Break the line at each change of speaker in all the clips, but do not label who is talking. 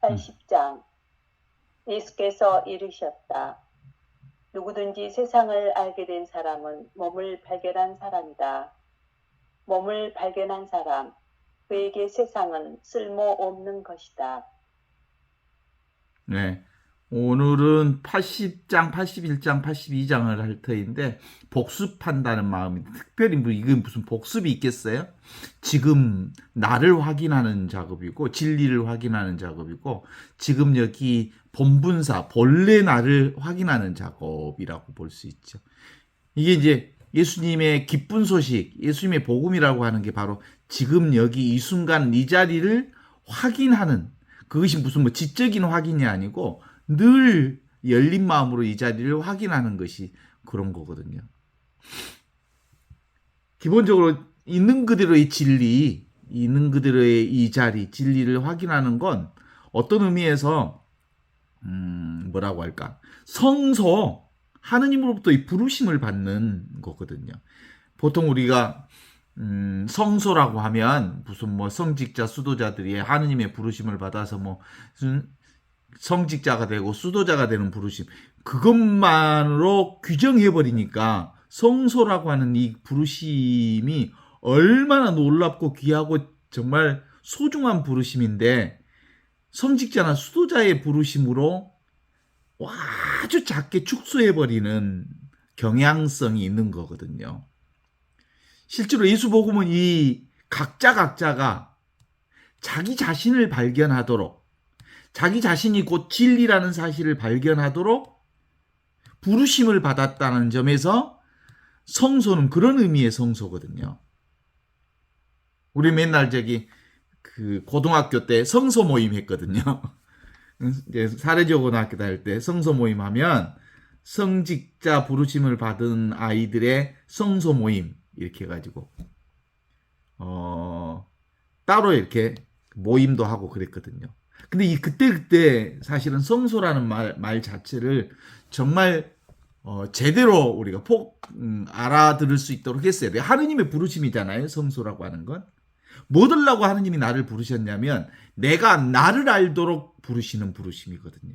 80장. 예수께서 이르셨다. 누구든지 세상을 알게 된 사람은 몸을 발견한 사람이다. 몸을 발견한 사람, 그에게 세상은 쓸모없는 것이다.
네. 오늘은 80장, 81장, 82장을 할 터인데 복습한다는 마음이 특별히 이건 무슨 복습이 있겠어요? 지금 나를 확인하는 작업이고 진리를 확인하는 작업이고 지금 여기 본분사, 본래 나를 확인하는 작업이라고 볼 수 있죠. 이게 이제 예수님의 기쁜 소식, 예수님의 복음이라고 하는 게 바로 지금 여기 이 순간 이 자리를 확인하는, 그것이 무슨 뭐 지적인 확인이 아니고 늘 열린 마음으로 이 자리를 확인하는 것이 그런 거거든요. 기본적으로 있는 그대로의 진리, 있는 그대로의 이 자리, 진리를 확인하는 건 어떤 의미에서 뭐라고 할까? 성소, 하느님으로부터 이 부르심을 받는 거거든요. 보통 우리가 성소라고 하면 무슨 뭐 성직자, 수도자들이 하느님의 부르심을 받아서 뭐 성직자가 되고 수도자가 되는 부르심, 그것만으로 규정해 버리니까 성소라고 하는 이 부르심이 얼마나 놀랍고 귀하고 정말 소중한 부르심인데 성직자나 수도자의 부르심으로 아주 작게 축소해 버리는 경향성이 있는 거거든요. 실제로 예수복음은 이 각자가 자기 자신을 발견하도록, 자기 자신이 곧 진리라는 사실을 발견하도록 부르심을 받았다는 점에서 성소는 그런 의미의 성소거든요. 우리 맨날 그 고등학교 때 성소 모임 했거든요. 이제 사례지역 고등학교 다닐 때 성소 모임 하면 성직자 부르심을 받은 아이들의 성소 모임 이렇게 해가지고 따로 이렇게 모임도 하고 그랬거든요. 근데 이 그때 사실은 성소라는 말 자체를 정말 제대로 우리가 알아들을 수 있도록 했어야 돼요. 하느님의 부르심이잖아요. 성소라고 하는 건. 뭐 들라고 하느님이 나를 부르셨냐면 내가 나를 알도록 부르시는 부르심이거든요.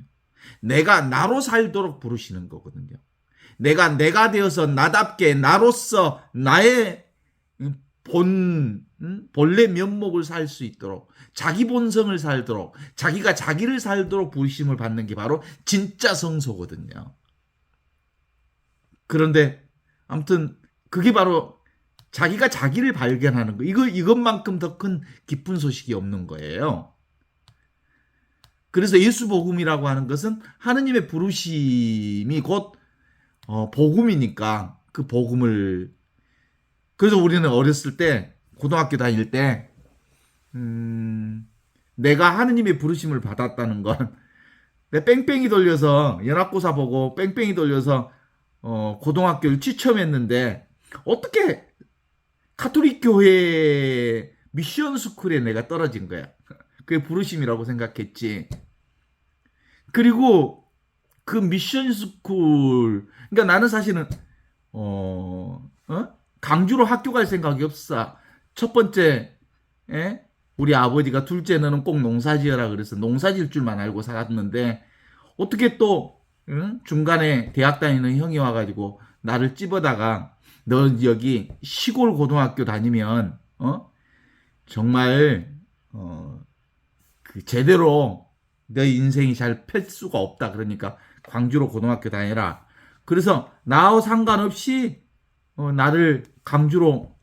내가 나로 살도록 부르시는 거거든요. 내가 되어서 나답게 나로서 나의 본래 면목을 살 수 있도록, 자기 본성을 살도록, 자기가 자기를 살도록 부르심을 받는 게 바로 진짜 성소거든요. 그런데 아무튼 그게 바로 자기가 자기를 발견하는 거. 이것만큼 더 큰 기쁜 소식이 없는 거예요. 그래서 예수 복음이라고 하는 것은 하느님의 부르심이 곧 복음이니까 그 복음을, 그래서 우리는 어렸을 때 고등학교 다닐 때 내가 하느님의 부르심을 받았다는 건 내 뺑뺑이 돌려서 연합고사 보고 뺑뺑이 돌려서 고등학교를 취점했는데 어떻게 가톨릭 교회 미션 스쿨에 내가 떨어진 거야. 그게 부르심이라고 생각했지. 그리고 그 미션 스쿨, 그러니까 나는 사실은 강주로 학교 갈 생각이 없어. 첫 번째, 우리 아버지가 둘째 너는 꼭 농사지어라 그래서 농사질 줄만 알고 살았는데 어떻게 또 중간에 대학 다니는 형이 와가지고 나를 찝어다가 너 여기 시골 고등학교 다니면 정말 그 제대로 내 인생이 잘 펼 수가 없다. 그러니까 광주로 고등학교 다니라. 그래서 나하고 상관없이 나를 강주로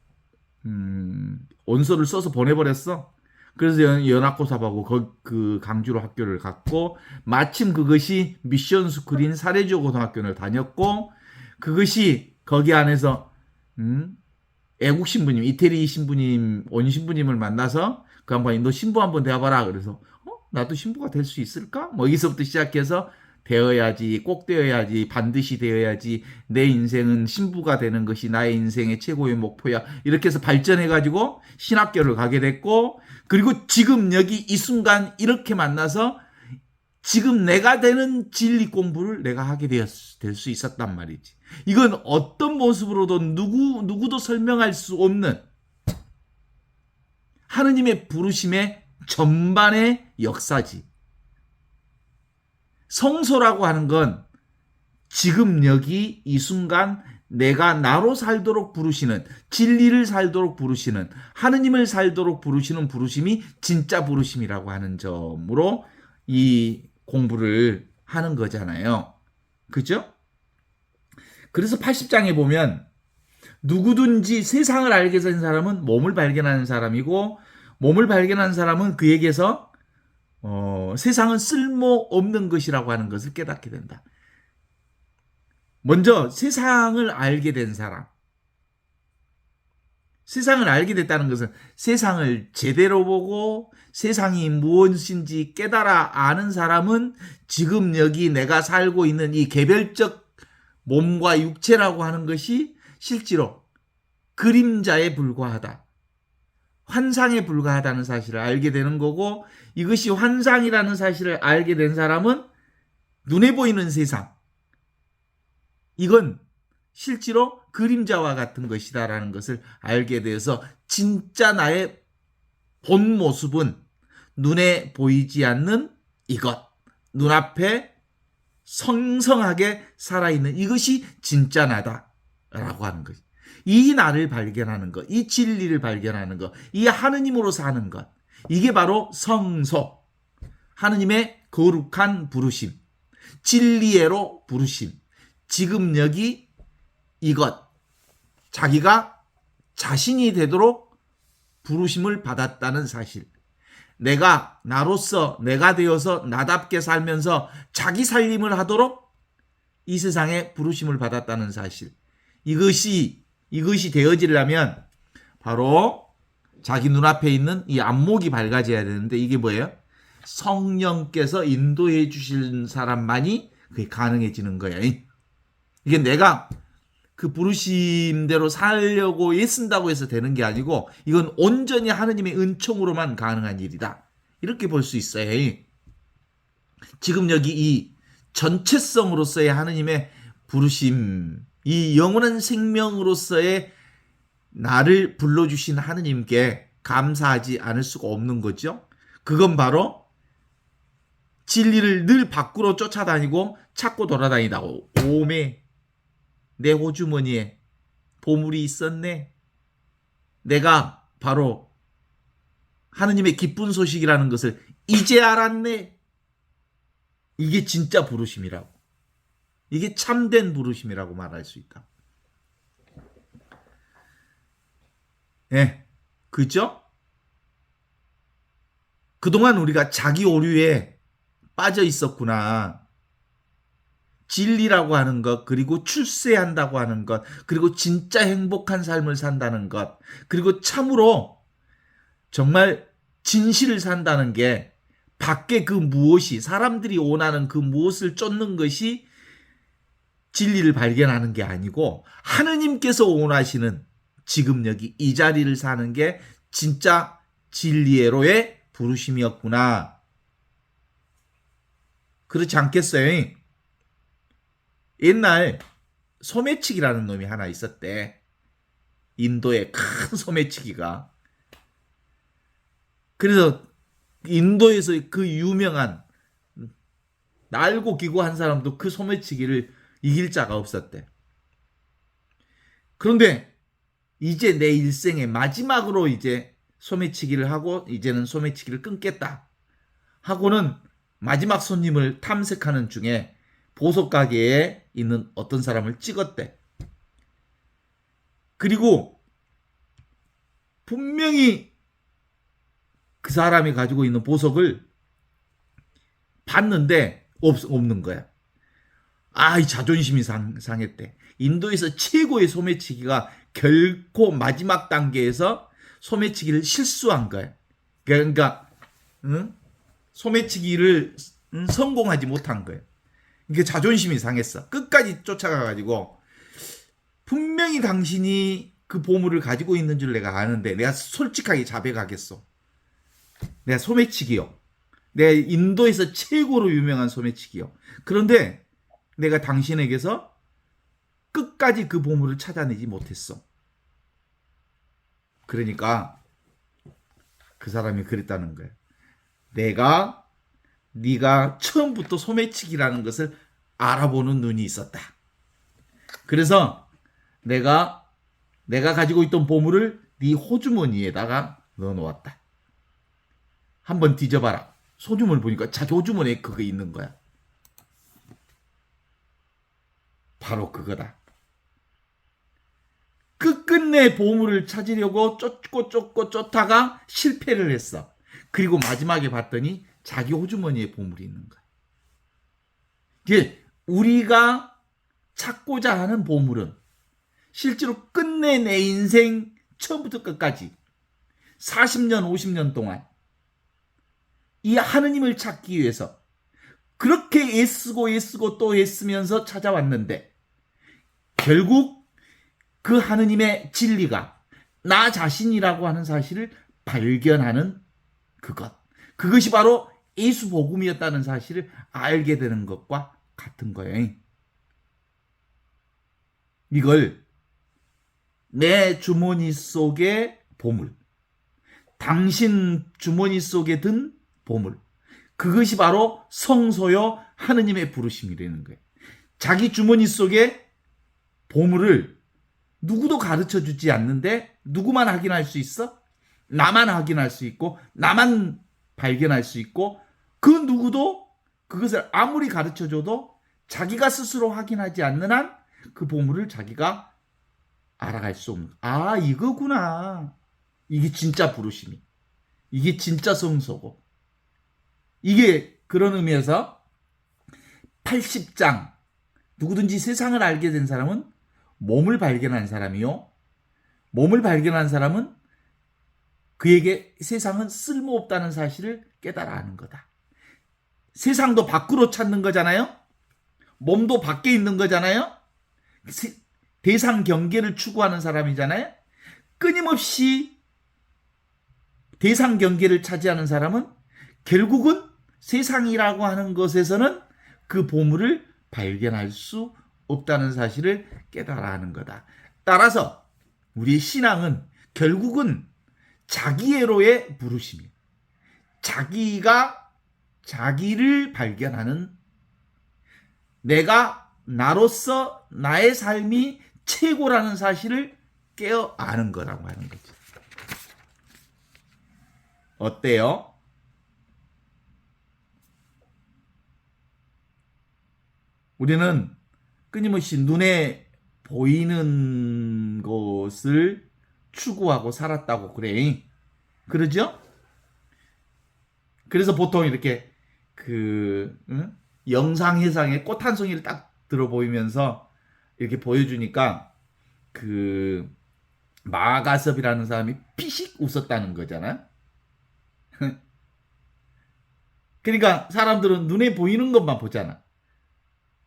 원서를 써서 보내버렸어. 그래서 연합고사하고 그 강주로 학교를 갔고 마침 그것이 미션 스쿨인 사례지역 고등학교를 다녔고 그것이 거기 안에서 애국 신부님, 이태리 신부님, 온 신부님을 만나서 그 양반이 너 신부 한번 되어봐라. 그래서 나도 신부가 될 수 있을까? 뭐 여기서부터 시작해서 되어야지, 꼭 되어야지, 반드시 되어야지, 내 인생은 신부가 되는 것이 나의 인생의 최고의 목표야. 이렇게 해서 발전해가지고 신학교를 가게 됐고, 그리고 지금 여기 이 순간 이렇게 만나서 지금 내가 되는 진리 공부를 내가 하게 될 수 있었단 말이지. 이건 어떤 모습으로도 누구도 설명할 수 없는 하느님의 부르심의 전반의 역사지. 성소라고 하는 건 지금 여기 이 순간 내가 나로 살도록 부르시는, 진리를 살도록 부르시는, 하느님을 살도록 부르시는 부르심이 진짜 부르심이라고 하는 점으로 이 공부를 하는 거잖아요. 그죠? 그래서 80장에 보면 누구든지 세상을 알게 된 사람은 몸을 발견하는 사람이고, 몸을 발견한 사람은 그에게서 세상은 쓸모없는 것이라고 하는 것을 깨닫게 된다. 먼저 세상을 알게 된 사람, 세상을 알게 됐다는 것은 세상을 제대로 보고 세상이 무엇인지 깨달아 아는 사람은 지금 여기 내가 살고 있는 이 개별적 몸과 육체라고 하는 것이 실제로 그림자에 불과하다, 환상에 불과하다는 사실을 알게 되는 거고, 이것이 환상이라는 사실을 알게 된 사람은 눈에 보이는 세상, 이건 실제로 그림자와 같은 것이다라는 것을 알게 되어서 진짜 나의 본 모습은 눈에 보이지 않는 이것, 눈앞에 성성하게 살아있는 이것이 진짜 나다라고 하는 것. 이 나를 발견하는 것, 이 진리를 발견하는 것, 이 하느님으로 사는 것, 이게 바로 성소, 하느님의 거룩한 부르심, 진리애로 부르심, 지금 여기 이것, 자기가 자신이 되도록 부르심을 받았다는 사실, 내가 나로서 내가 되어서 나답게 살면서 자기 살림을 하도록 이 세상에 부르심을 받았다는 사실, 이것이 되어지려면 바로 자기 눈앞에 있는 이 안목이 밝아져야 되는데, 이게 뭐예요? 성령께서 인도해 주신 사람만이 그게 가능해지는 거예요. 이게 내가 그 부르심대로 살려고 애쓴다고 해서 되는 게 아니고, 이건 온전히 하느님의 은총으로만 가능한 일이다, 이렇게 볼 수 있어요. 지금 여기 이 전체성으로서의 하느님의 부르심, 이 영원한 생명으로서의 나를 불러주신 하느님께 감사하지 않을 수가 없는 거죠. 그건 바로 진리를 늘 밖으로 쫓아다니고 찾고 돌아다니다 오메 내 호주머니에 보물이 있었네, 내가 바로 하느님의 기쁜 소식이라는 것을 이제 알았네, 이게 진짜 부르심이라고, 이게 참된 부르심이라고 말할 수 있다. 예, 그죠? 그동안 우리가 자기 오류에 빠져 있었구나. 진리라고 하는 것, 그리고 출세한다고 하는 것, 그리고 진짜 행복한 삶을 산다는 것, 그리고 참으로 정말 진실을 산다는 게 밖에 그 무엇이, 사람들이 원하는 그 무엇을 쫓는 것이 진리를 발견하는 게 아니고, 하느님께서 원하시는 지금 여기 이 자리를 사는 게 진짜 진리애로의 부르심이었구나. 그렇지 않겠어요? 옛날 소매치기라는 놈이 하나 있었대. 인도의 큰 소매치기가. 그래서 인도에서 그 유명한 날고 기고 한 사람도 그 소매치기를 이길 자가 없었대. 그런데 이제 내 일생의 마지막으로 이제 소매치기를 하고 이제는 소매치기를 끊겠다 하고는 마지막 손님을 탐색하는 중에 보석 가게에 있는 어떤 사람을 찍었대. 그리고 분명히 그 사람이 가지고 있는 보석을 봤는데 없는 거야. 이 자존심이 상했대. 인도에서 최고의 소매치기가 결코 마지막 단계에서 소매치기를 실수한 거야. 그러니까 소매치기를 성공하지 못한 거예요. 이게 자존심이 상했어. 끝까지 쫓아가가지고 분명히 당신이 그 보물을 가지고 있는 줄 내가 아는데 내가 솔직하게 자백하겠어. 내가 소매치기요. 내가 인도에서 최고로 유명한 소매치기요. 그런데 내가 당신에게서 끝까지 그 보물을 찾아내지 못했어. 그러니까 그 사람이 그랬다는 거예요. 내가 네가 처음부터 소매치기라는 것을 알아보는 눈이 있었다. 그래서 내가 가지고 있던 보물을 네 호주머니에다가 넣어놓았다. 한번 뒤져봐라. 소주머니 보니까 자기 호주머니에 그거 있는 거야. 바로 그거다. 끝끝내 보물을 찾으려고 쫓고 쫓다가 실패를 했어. 그리고 마지막에 봤더니 자기 호주머니에 보물이 있는 거야. 이제 우리가 찾고자 하는 보물은 실제로 끝내 내 인생 처음부터 끝까지 40년, 50년 동안 이 하느님을 찾기 위해서 그렇게 애쓰고 또 애쓰면서 찾아왔는데 결국 그 하느님의 진리가 나 자신이라고 하는 사실을 발견하는 그것이 바로 예수 복음이었다는 사실을 알게 되는 것과 같은 거예요. 이걸 내 주머니 속의 보물, 당신 주머니 속에 든 보물, 그것이 바로 성소요 하느님의 부르심이라는 거예요. 자기 주머니 속에 보물을 누구도 가르쳐 주지 않는데 누구만 확인할 수 있어? 나만 확인할 수 있고 나만 발견할 수 있고 그 누구도 그것을 아무리 가르쳐 줘도 자기가 스스로 확인하지 않는 한 그 보물을 자기가 알아갈 수 없는. 아, 이거구나. 이게 진짜 부르심이. 이게 진짜 성소고. 이게 그런 의미에서 80장 누구든지 세상을 알게 된 사람은 몸을 발견한 사람이요. 몸을 발견한 사람은 그에게 세상은 쓸모없다는 사실을 깨달아 하는 거다. 세상도 밖으로 찾는 거잖아요. 몸도 밖에 있는 거잖아요. 대상 경계를 추구하는 사람이잖아요. 끊임없이 대상 경계를 차지하는 사람은 결국은 세상이라고 하는 것에서는 그 보물을 발견할 수 없다는 사실을 깨달아 하는 거다. 따라서 우리의 신앙은 결국은 자기애로의 부르심이에요. 자기가 자기를 발견하는, 내가 나로서 나의 삶이 최고라는 사실을 깨어 아는 거라고 하는 거죠. 어때요? 우리는 끊임없이 눈에 보이는 것을 추구하고 살았다고 그래. 그러죠? 그래서 보통 이렇게 영상회상에 꽃 한 송이를 딱 들어 보이면서 이렇게 보여주니까 마가섭이라는 사람이 피식 웃었다는 거잖아. 그러니까 사람들은 눈에 보이는 것만 보잖아.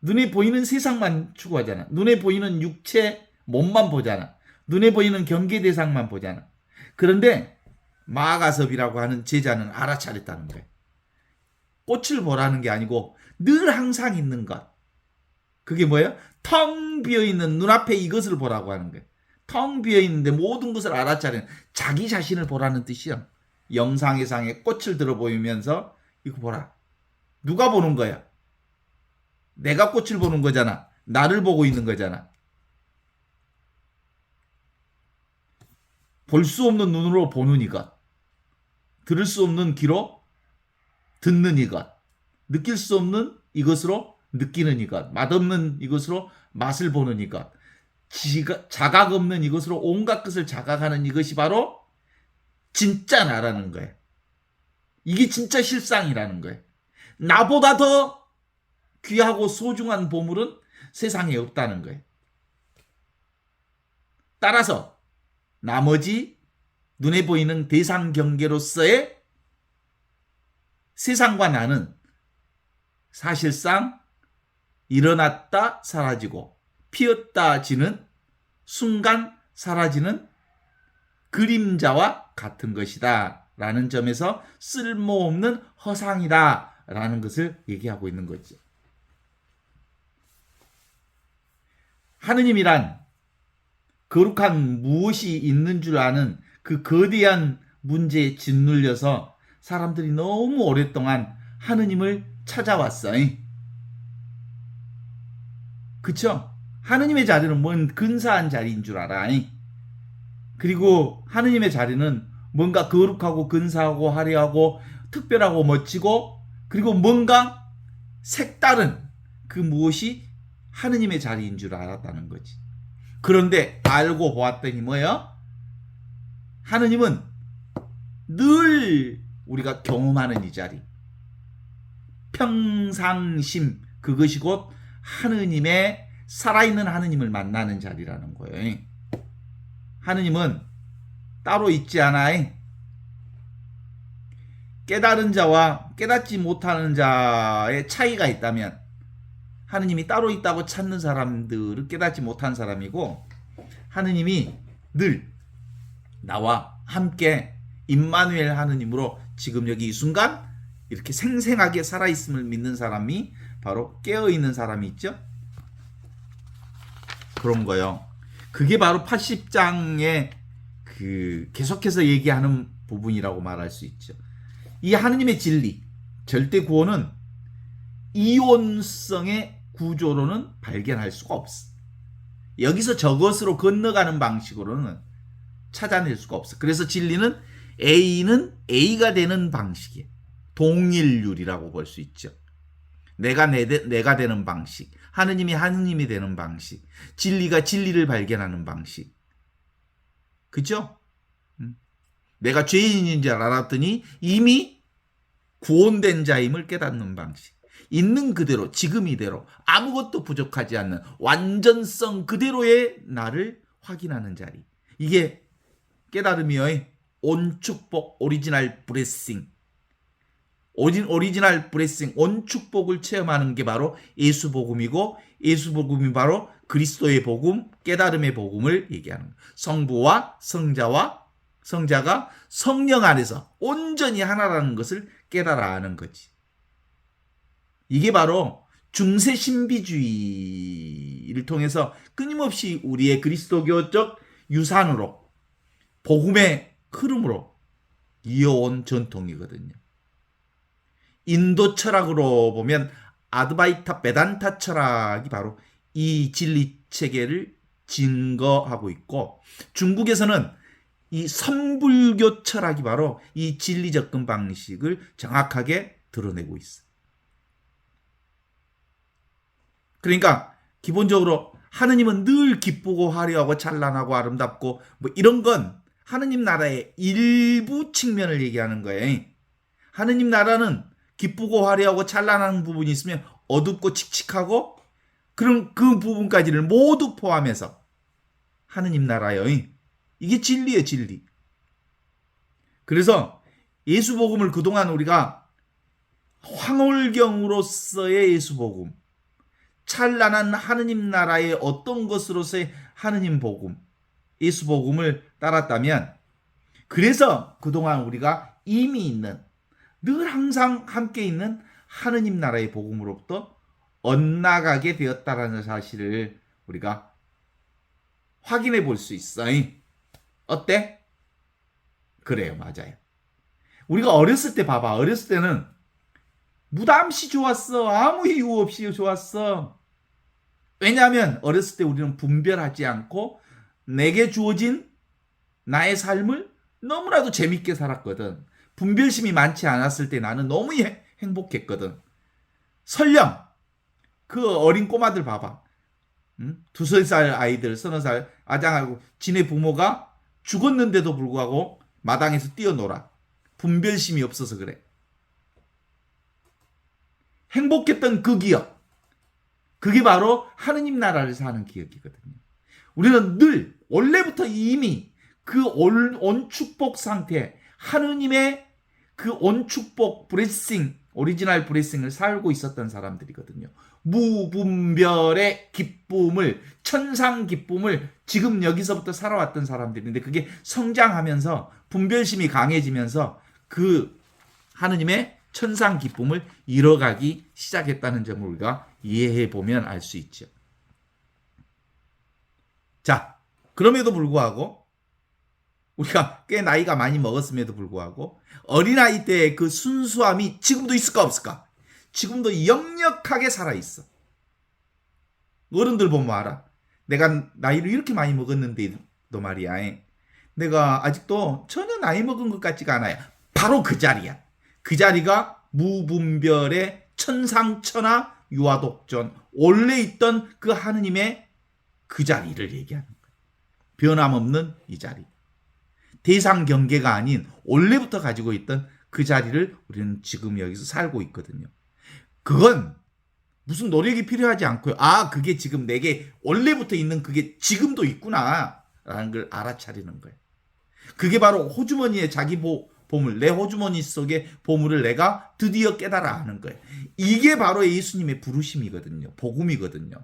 눈에 보이는 세상만 추구하잖아. 눈에 보이는 육체 몸만 보잖아. 눈에 보이는 경계 대상만 보잖아. 그런데 마가섭이라고 하는 제자는 알아차렸다는 거예요. 꽃을 보라는 게 아니고 늘 항상 있는 것. 그게 뭐예요? 텅 비어있는 눈앞에 이것을 보라고 하는 거예요. 텅 비어있는데 모든 것을 알아차리는 자기 자신을 보라는 뜻이야. 영상회상에 꽃을 들어 보이면서 이거 보라. 누가 보는 거야? 내가 꽃을 보는 거잖아. 나를 보고 있는 거잖아. 볼 수 없는 눈으로 보는 이것, 들을 수 없는 귀로 듣는 이것, 느낄 수 없는 이것으로 느끼는 이것, 맛없는 이것으로 맛을 보는 이것, 자각 없는 이것으로 온갖 것을 자각하는 이것이 바로 진짜 나라는 거예요. 이게 진짜 실상이라는 거예요. 나보다 더 귀하고 소중한 보물은 세상에 없다는 거예요. 따라서 나머지 눈에 보이는 대상 경계로서의 세상과 나는 사실상 일어났다 사라지고 피었다 지는 순간 사라지는 그림자와 같은 것이다 라는 점에서 쓸모없는 허상이다 라는 것을 얘기하고 있는 거죠. 하느님이란 거룩한 무엇이 있는 줄 아는 그 거대한 문제에 짓눌려서 사람들이 너무 오랫동안 하느님을 찾아왔어. 그쵸? 하느님의 자리는 뭔 근사한 자리인 줄 알아. 그리고 하느님의 자리는 뭔가 거룩하고 근사하고 화려하고 특별하고 멋지고 그리고 뭔가 색다른 그 무엇이 하느님의 자리인 줄 알았다는 거지. 그런데 알고 보았더니 뭐예요? 하느님은 늘 우리가 경험하는 이 자리, 평상심, 그것이 곧 하느님의 살아있는 하느님을 만나는 자리라는 거예요. 하느님은 따로 있지 않아. 깨달은 자와 깨닫지 못하는 자의 차이가 있다면 하느님이 따로 있다고 찾는 사람들은 깨닫지 못한 사람이고, 하느님이 늘 나와 함께 임마누엘 하느님으로 지금 여기 이 순간 이렇게 생생하게 살아있음을 믿는 사람이 바로 깨어있는 사람이 있죠. 그런 거요. 그게 바로 80장에 그 계속해서 얘기하는 부분이라고 말할 수 있죠. 이 하느님의 진리, 절대 구원은 이원성의 구조로는 발견할 수가 없어. 여기서 저것으로 건너가는 방식으로는 찾아낼 수가 없어. 그래서 진리는 A는 A가 되는 방식이에요. 동일률이라고 볼 수 있죠. 내가 되는 방식, 하느님이 하느님이 되는 방식, 진리가 진리를 발견하는 방식. 그죠? 내가 죄인인 줄 알았더니 이미 구원된 자임을 깨닫는 방식. 있는 그대로, 지금 이대로, 아무것도 부족하지 않는 완전성 그대로의 나를 확인하는 자리. 이게 깨달음이요. 온축복, 오리지널 브레싱. 오리지널 브레싱, 온축복을 체험하는 게 바로 예수복음이고, 예수복음이 바로 그리스도의 복음, 깨달음의 복음을 얘기하는 거예요. 성부와 성자가 성령 안에서 온전히 하나라는 것을 깨달아 아는 거지. 이게 바로 중세 신비주의를 통해서 끊임없이 우리의 그리스도교적 유산으로 복음의 흐름으로 이어온 전통이거든요. 인도 철학으로 보면 아드바이타 베단타 철학이 바로 이 진리 체계를 증거하고 있고, 중국에서는 이 선불교 철학이 바로 이 진리 접근 방식을 정확하게 드러내고 있어요. 그러니까 기본적으로 하느님은 늘 기쁘고 화려하고 찬란하고 아름답고 뭐 이런 건 하느님 나라의 일부 측면을 얘기하는 거예요. 하느님 나라는 기쁘고 화려하고 찬란한 부분이 있으면 어둡고 칙칙하고 그런 그 부분까지를 모두 포함해서 하느님 나라예요. 이게 진리예요, 진리. 그래서 예수복음을 그동안 우리가 황홀경으로서의 예수복음, 찬란한 하느님 나라의 어떤 것으로서의 하느님 복음, 예수복음을 따랐다면, 그래서 그동안 우리가 이미 있는, 늘 항상 함께 있는 하느님 나라의 복음으로부터 엇나가게 되었다라는 사실을 우리가 확인해 볼 수 있어요. 어때? 그래요, 맞아요. 우리가 어렸을 때 봐봐. 어렸을 때는 무담시 좋았어. 아무 이유 없이 좋았어. 왜냐하면 어렸을 때 우리는 분별하지 않고 내게 주어진 나의 삶을 너무나도 재밌게 살았거든. 분별심이 많지 않았을 때 나는 너무 행복했거든. 설령 그 어린 꼬마들 봐봐. 2살 아이들, 30살 아장하고 지네 부모가 죽었는데도 불구하고 마당에서 뛰어놀아. 분별심이 없어서 그래. 행복했던 그 기억, 그게 바로 하느님 나라를 사는 기억이거든요. 우리는 늘 원래부터 이미 그 온축복 상태, 하느님의 그 온축복 브레싱, 오리지널 브레싱을 살고 있었던 사람들이거든요. 무분별의 기쁨을, 천상 기쁨을 지금 여기서부터 살아왔던 사람들인데, 그게 성장하면서 분별심이 강해지면서 그 하느님의 천상 기쁨을 잃어가기 시작했다는 점을 우리가 이해해 보면 알 수 있죠. 자, 그럼에도 불구하고 우리가 꽤 나이가 많이 먹었음에도 불구하고 어린아이 때의 그 순수함이 지금도 있을까 없을까? 지금도 역력하게 살아있어. 어른들 보면 알아. 내가 나이를 이렇게 많이 먹었는데도 말이야. 내가 아직도 전혀 나이 먹은 것 같지가 않아요. 바로 그 자리야. 그 자리가 무분별의 천상천하 유아독존 원래 있던 그 하느님의 그 자리를 얘기하는 거예요. 변함없는 이 자리. 대상 경계가 아닌 원래부터 가지고 있던 그 자리를 우리는 지금 여기서 살고 있거든요. 그건 무슨 노력이 필요하지 않고요. 아, 그게 지금 내게 원래부터 있는 그게 지금도 있구나 라는 걸 알아차리는 거예요. 그게 바로 호주머니의 자기 보물, 내 호주머니 속의 보물을 내가 드디어 깨달아 하는 거예요. 이게 바로 예수님의 부르심이거든요. 복음이거든요.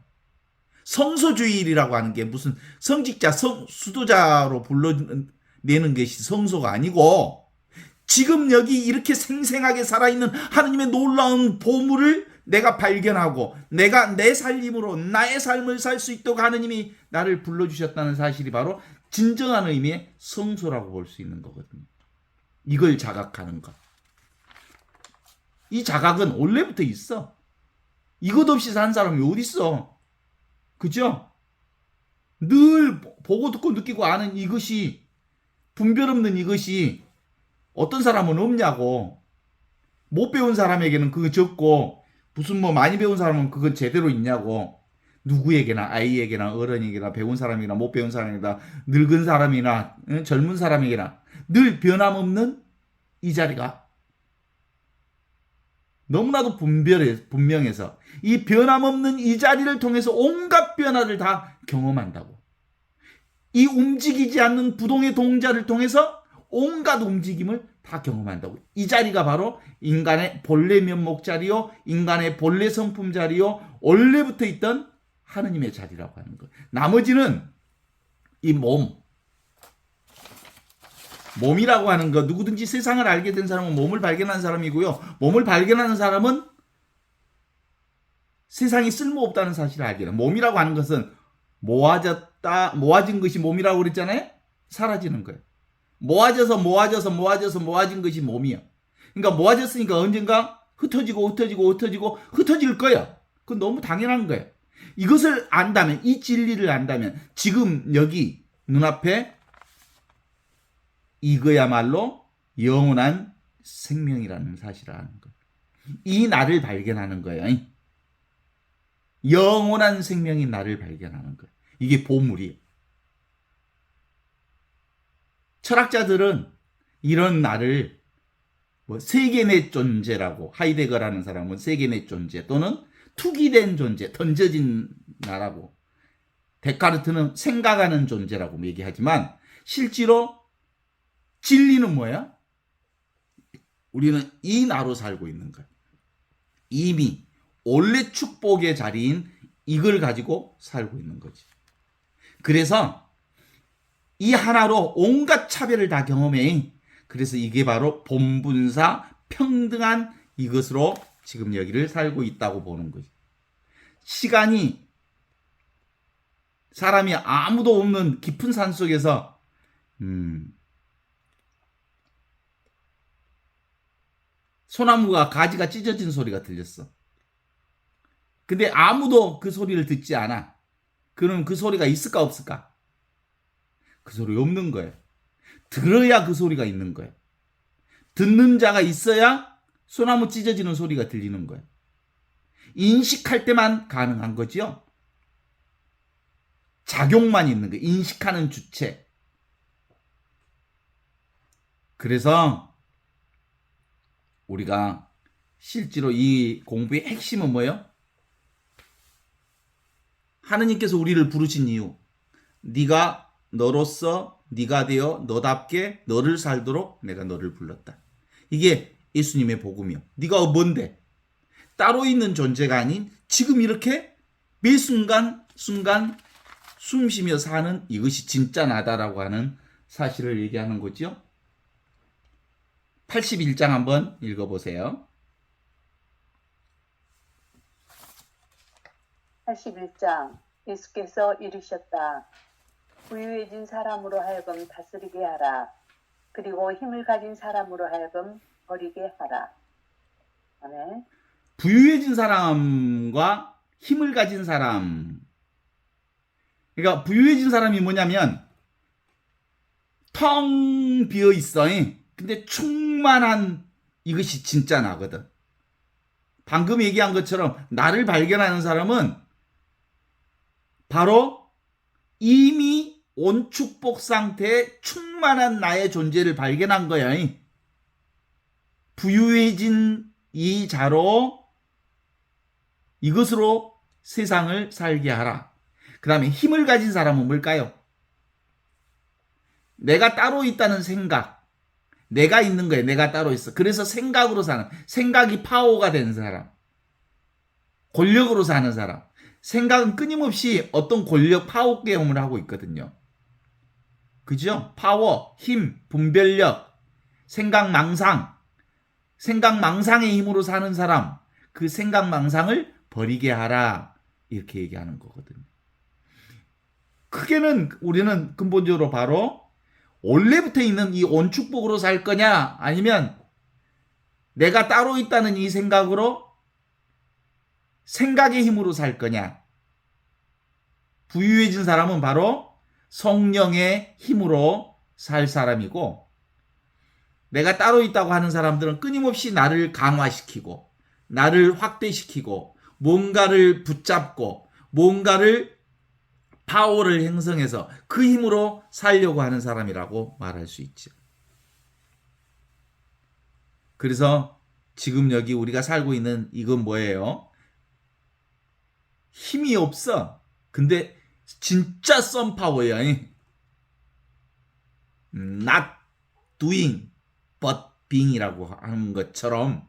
성소주의라고 하는 게 무슨 성직자, 수도자로 불러내는 것이 성소가 아니고 지금 여기 이렇게 생생하게 살아있는 하느님의 놀라운 보물을 내가 발견하고 내가 내 살림으로 나의 삶을 살 수 있도록 하느님이 나를 불러주셨다는 사실이 바로 진정한 의미의 성소라고 볼 수 있는 거거든요. 이걸 자각하는 것. 이 자각은 원래부터 있어. 이것 없이 산 사람이 어디 있어? 그죠? 늘 보고 듣고 느끼고 아는 이것이 분별 없는 이것이 어떤 사람은 없냐고. 못 배운 사람에게는 그거 적고 무슨 뭐 많이 배운 사람은 그건 제대로 있냐고. 누구에게나 아이에게나 어른에게나 배운 사람이나 못 배운 사람이나 늙은 사람이나 젊은 사람에게나 늘 변함없는 이 자리가 너무나도 분명해서 이 변함없는 이 자리를 통해서 온갖 변화를 다 경험한다고. 이 움직이지 않는 부동의 동자를 통해서 온갖 움직임을 다 경험한다고. 이 자리가 바로 인간의 본래 면목 자리요, 인간의 본래 성품 자리요, 원래부터 있던 하느님의 자리라고 하는 것. 나머지는 이 몸이라고 하는 것, 누구든지 세상을 알게 된 사람은 몸을 발견한 사람이고요. 몸을 발견하는 사람은 세상이 쓸모없다는 사실을 알게 돼요. 몸이라고 하는 것은 모아진 것이 몸이라고 그랬잖아요. 사라지는 거예요. 모아진 것이 몸이야. 그러니까 모아졌으니까 언젠가 흩어질 거야. 그건 너무 당연한 거예요. 이것을 안다면, 이 진리를 안다면 지금 여기 눈앞에 이거야말로 영원한 생명이라는 사실을 아는 거예요. 이 나를 발견하는 거예요. 영원한 생명인 나를 발견하는 거예요. 이게 보물이에요. 철학자들은 이런 나를 세계내 존재라고, 하이데거라는 사람은 세계내 존재 또는 투기된 존재, 던져진 나라고, 데카르트는 생각하는 존재라고 얘기하지만 실제로 진리는 뭐야? 우리는 이 나로 살고 있는 거야. 이미 원래 축복의 자리인 이걸 가지고 살고 있는 거지. 그래서 이 하나로 온갖 차별을 다 경험해. 그래서 이게 바로 본분사 평등한 이것으로 지금 여기를 살고 있다고 보는 거지. 시간이 사람이 아무도 없는 깊은 산 속에서 소나무가 가지가 찢어진 소리가 들렸어. 근데 아무도 그 소리를 듣지 않아. 그럼 그 소리가 있을까 없을까? 그 소리 없는 거예요. 들어야 그 소리가 있는 거예요. 듣는 자가 있어야 소나무 찢어지는 소리가 들리는 거예요. 인식할 때만 가능한 거지요. 작용만 있는 거예요. 인식하는 주체. 그래서 우리가 실제로 이 공부의 핵심은 뭐예요? 하느님께서 우리를 부르신 이유. 네가 너로서 네가 되어 너답게 너를 살도록 내가 너를 불렀다. 이게 예수님의 복음이요. 네가 뭔데? 따로 있는 존재가 아닌 지금 이렇게 매 순간 숨 쉬며 사는 이것이 진짜 나다라고 하는 사실을 얘기하는 거죠. 81장 한번 읽어보세요.
81장 예수께서 이르셨다. 부유해진 사람으로 하여금 다스리게 하라. 그리고 힘을 가진 사람으로 하여금 버리게 하라. 아멘.
부유해진 사람과 힘을 가진 사람. 그러니까 부유해진 사람이 뭐냐면 텅 비어 있어. 근데 충만한 이것이 진짜 나거든. 방금 얘기한 것처럼 나를 발견하는 사람은 바로 이미 온축복 상태에 충만한 나의 존재를 발견한 거야. 부유해진 이 자로 이것으로 세상을 살게 하라. 그 다음에 힘을 가진 사람은 뭘까요? 내가 따로 있다는 생각. 내가 있는 거예요. 내가 따로 있어. 그래서 생각으로 사는, 생각이 파워가 된 사람. 권력으로 사는 사람. 생각은 끊임없이 어떤 권력, 파워 게임을 하고 있거든요. 그죠? 파워, 힘, 분별력, 생각망상. 생각망상의 힘으로 사는 사람. 그 생각망상을 버리게 하라. 이렇게 얘기하는 거거든요. 크게는 우리는 근본적으로 바로 원래부터 있는 이 온축복으로 살 거냐, 아니면 내가 따로 있다는 이 생각으로 생각의 힘으로 살 거냐. 부유해진 사람은 바로 성령의 힘으로 살 사람이고, 내가 따로 있다고 하는 사람들은 끊임없이 나를 강화시키고 나를 확대시키고 뭔가를 붙잡고 뭔가를 파워를 형성해서 그 힘으로 살려고 하는 사람이라고 말할 수 있죠. 그래서 지금 여기 우리가 살고 있는 이건 뭐예요? 힘이 없어. 근데 진짜 썬파워야. Not doing but being이라고 하는 것처럼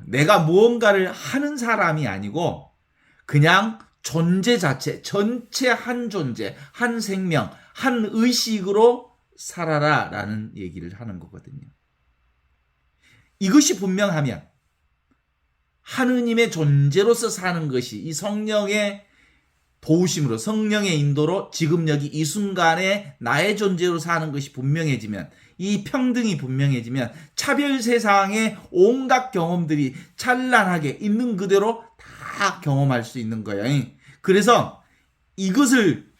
내가 무언가를 하는 사람이 아니고 그냥 존재 자체, 전체 한 존재, 한 생명, 한 의식으로 살아라 라는 얘기를 하는 거거든요. 이것이 분명하면 하느님의 존재로서 사는 것이 이 성령의 도우심으로, 성령의 인도로 지금 여기 이 순간에 나의 존재로 사는 것이 분명해지면, 이 평등이 분명해지면 차별 세상의 온갖 경험들이 찬란하게 있는 그대로 다 경험할 수 있는 거예요. 그래서 이것을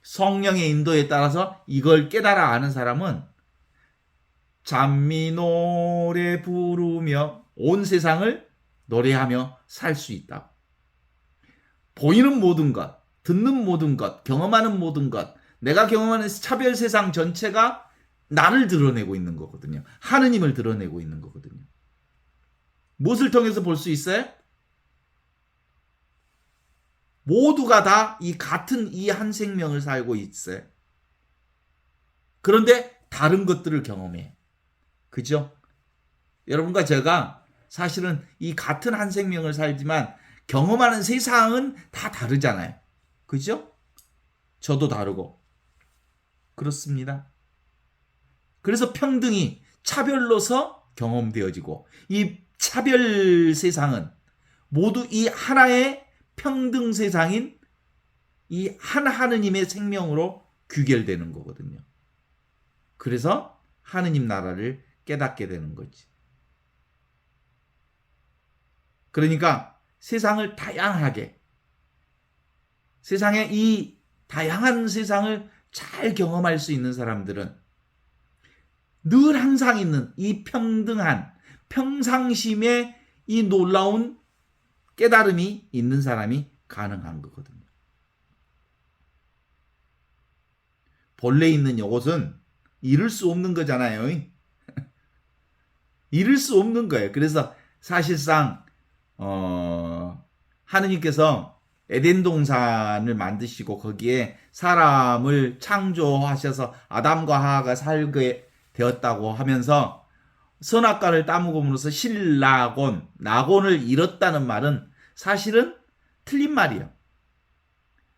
성령의 인도에 따라서 이걸 깨달아 아는 사람은 찬미 노래 부르며 온 세상을 노래하며 살 수 있다. 보이는 모든 것, 듣는 모든 것, 경험하는 모든 것, 내가 경험하는 차별 세상 전체가 나를 드러내고 있는 거거든요. 하느님을 드러내고 있는 거거든요. 무엇을 통해서 볼 수 있어요? 모두가 다 이 같은 이 한 생명을 살고 있어요. 그런데 다른 것들을 경험해. 그죠? 여러분과 제가 사실은 이 같은 한 생명을 살지만 경험하는 세상은 다 다르잖아요. 그죠? 저도 다르고. 그렇습니다. 그래서 평등이 차별로서 경험되어지고, 이 차별 세상은 모두 이 하나의 평등 세상인 이 한 하느님의 생명으로 귀결되는 거거든요. 그래서 하느님 나라를 깨닫게 되는 거지. 그러니까 세상을 다양하게, 세상의 이 다양한 세상을 잘 경험할 수 있는 사람들은 늘 항상 있는 이 평등한 평상심의 이 놀라운 깨달음이 있는 사람이 가능한 거거든요. 본래 있는 이것은 이룰 수 없는 거잖아요. 이룰 수 없는 거예요. 그래서 사실상 하느님께서 에덴 동산을 만드시고 거기에 사람을 창조하셔서 아담과 하와가 살게 되었다고 하면서 선악과를 따먹음으로써 신라곤, 나곤을 잃었다는 말은 사실은 틀린 말이에요.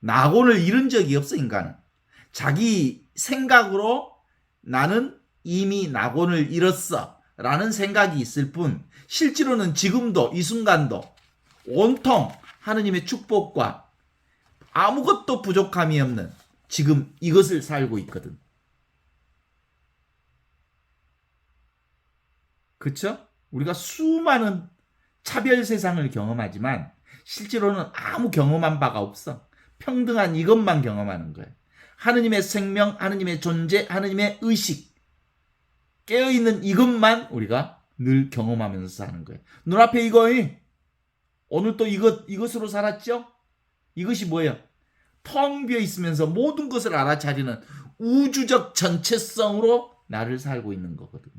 나곤을 잃은 적이 없어, 인간은. 자기 생각으로 나는 이미 나곤을 잃었어 라는 생각이 있을 뿐, 실제로는 지금도 이 순간도 온통 하느님의 축복과 아무것도 부족함이 없는 지금 이것을 살고 있거든. 그쵸? 우리가 수많은 차별 세상을 경험하지만 실제로는 아무 경험한 바가 없어. 평등한 이것만 경험하는 거예요. 하느님의 생명, 하느님의 존재, 하느님의 의식, 깨어있는 이것만 우리가 늘 경험하면서 사는 거예요. 눈앞에 이거, 오늘 또 이것으로 살았죠? 이것이 뭐예요? 텅 비어 있으면서 모든 것을 알아차리는 우주적 전체성으로 나를 살고 있는 거거든요.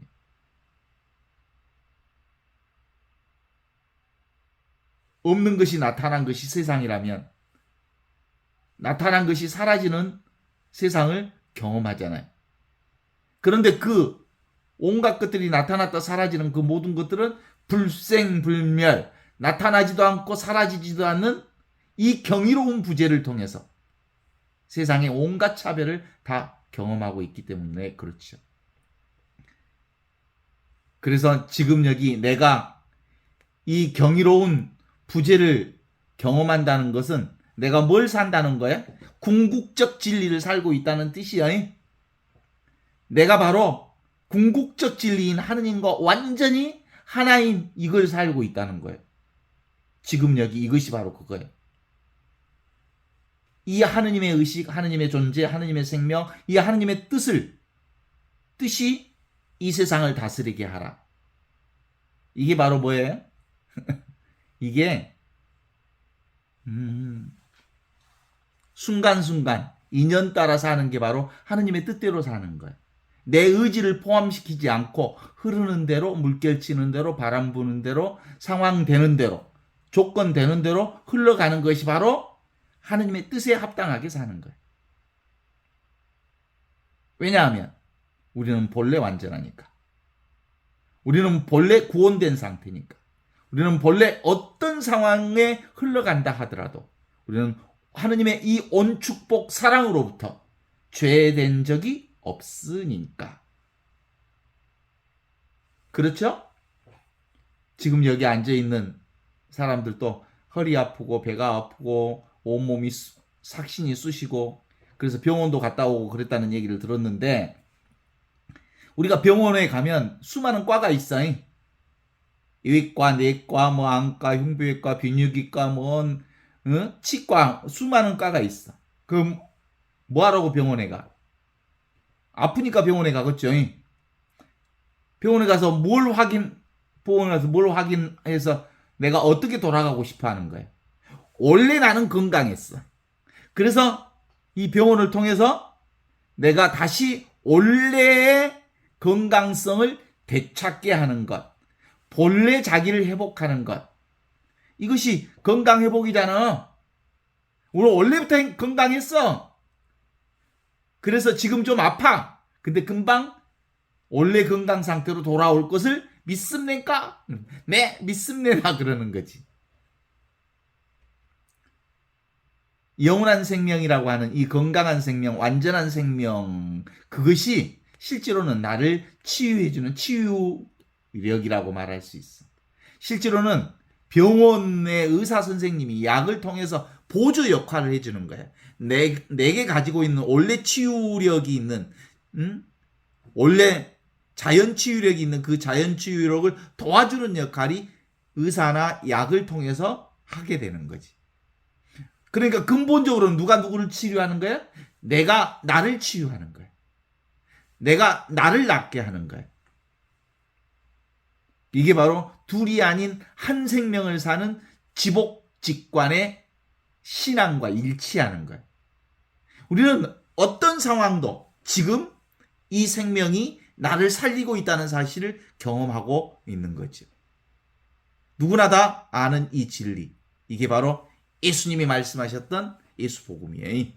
없는 것이 나타난 것이 세상이라면 나타난 것이 사라지는 세상을 경험하잖아요. 그런데 그 온갖 것들이 나타났다 사라지는 그 모든 것들은 불생불멸, 나타나지도 않고 사라지지도 않는 이 경이로운 부재를 통해서 세상의 온갖 차별을 다 경험하고 있기 때문에 그렇죠. 그래서 지금 여기 내가 이 경이로운 부재를 경험한다는 것은 내가 뭘 산다는 거야? 궁극적 진리를 살고 있다는 뜻이야. 내가 바로 궁극적 진리인 하느님과 완전히 하나인 이걸 살고 있다는 거예요. 지금 여기 이것이 바로 그거예요. 이 하느님의 의식, 하느님의 존재, 하느님의 생명, 이 하느님의 뜻이 이 세상을 다스리게 하라. 이게 바로 뭐예요? 이게 순간순간 인연 따라 사는 게 바로 하느님의 뜻대로 사는 거예요. 내 의지를 포함시키지 않고 흐르는 대로, 물결 치는 대로, 바람 부는 대로, 상황 되는 대로, 조건 되는 대로 흘러가는 것이 바로 하느님의 뜻에 합당하게 사는 거예요. 왜냐하면 우리는 본래 완전하니까. 우리는 본래 구원된 상태니까. 우리는 본래 어떤 상황에 흘러간다 하더라도 우리는 하느님의 이 온 축복 사랑으로부터 죄된 적이 없으니까. 그렇죠? 지금 여기 앉아있는 사람들도 허리 아프고 배가 아프고 온몸이 삭신이 쑤시고 그래서 병원도 갔다 오고 그랬다는 얘기를 들었는데 우리가 병원에 가면 수많은 과가 있어. 외과, 내과, 뭐 안과, 흉부외과, 비뇨기과, 치과 수많은 과가 있어. 그럼 뭐 하라고 병원에 가? 아프니까 병원에 가겠죠. 병원에 가서 병원에 가서 뭘 확인해서 내가 어떻게 돌아가고 싶어 하는 거예요. 원래 나는 건강했어. 그래서 이 병원을 통해서 내가 다시 원래의 건강성을 되찾게 하는 것. 본래 자기를 회복하는 것. 이것이 건강 회복이잖아. 우리 원래부터 건강했어. 그래서 지금 좀 아파. 근데 금방 원래 건강 상태로 돌아올 것을 믿습니까? 네, 믿습니다. 그러는 거지. 영원한 생명이라고 하는 이 건강한 생명, 완전한 생명, 그것이 실제로는 나를 치유해주는 치유력이라고 말할 수 있어. 실제로는 병원의 의사 선생님이 약을 통해서 보조 역할을 해주는 거야. 내게 가지고 있는 원래 치유력이 있는, 원래 자연 치유력이 있는 그 자연 치유력을 도와주는 역할이 의사나 약을 통해서 하게 되는 거지. 그러니까 근본적으로 누가 누구를 치료하는 거야? 내가 나를 치유하는 거야. 내가 나를 낫게 하는 거야. 이게 바로 둘이 아닌 한 생명을 사는 지복직관의 신앙과 일치하는 거야. 우리는 어떤 상황도 지금 이 생명이 나를 살리고 있다는 사실을 경험하고 있는 거죠. 누구나 다 아는 이 진리. 이게 바로 예수님이 말씀하셨던 예수복음이에요.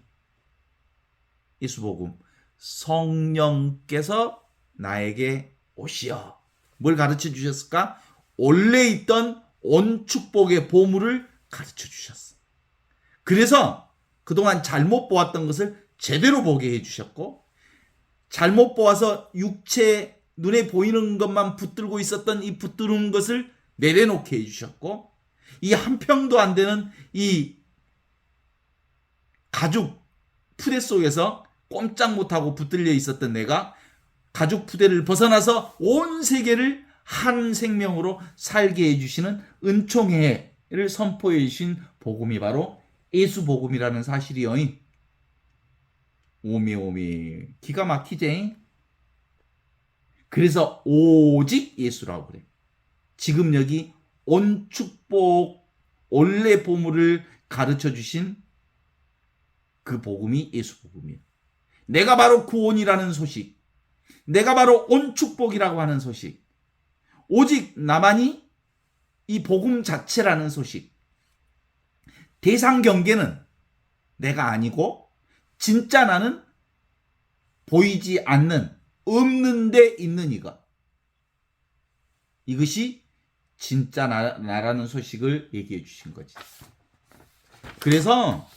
예수복음. 성령께서 나에게 오시어. 뭘 가르쳐 주셨을까? 원래 있던 온 축복의 보물을 가르쳐 주셨어. 그래서 그동안 잘못 보았던 것을 제대로 보게 해주셨고, 잘못 보아서 육체 눈에 보이는 것만 붙들고 있었던 이 붙드는 것을 내려놓게 해주셨고, 이 한 평도 안 되는 이 가죽 푸대 속에서 꼼짝 못하고 붙들려 있었던 내가 가죽 푸대를 벗어나서 온 세계를 한 생명으로 살게 해주시는 은총회를 선포해 주신 복음이 바로 예수 복음이라는 사실이요. 오미 기가 막히지. 그래서 오직 예수라고 그래. 지금 여기 온 축복 원래 보물을 가르쳐 주신 그 복음이 예수 복음이에요. 내가 바로 구원이라는 소식, 내가 바로 온 축복이라고 하는 소식, 오직 나만이 이 복음 자체라는 소식. 대상 경계는 내가 아니고 진짜 나는 보이지 않는, 없는 데 있는 이것. 이것이 진짜 나라는 소식을 얘기해 주신 거지. 그래서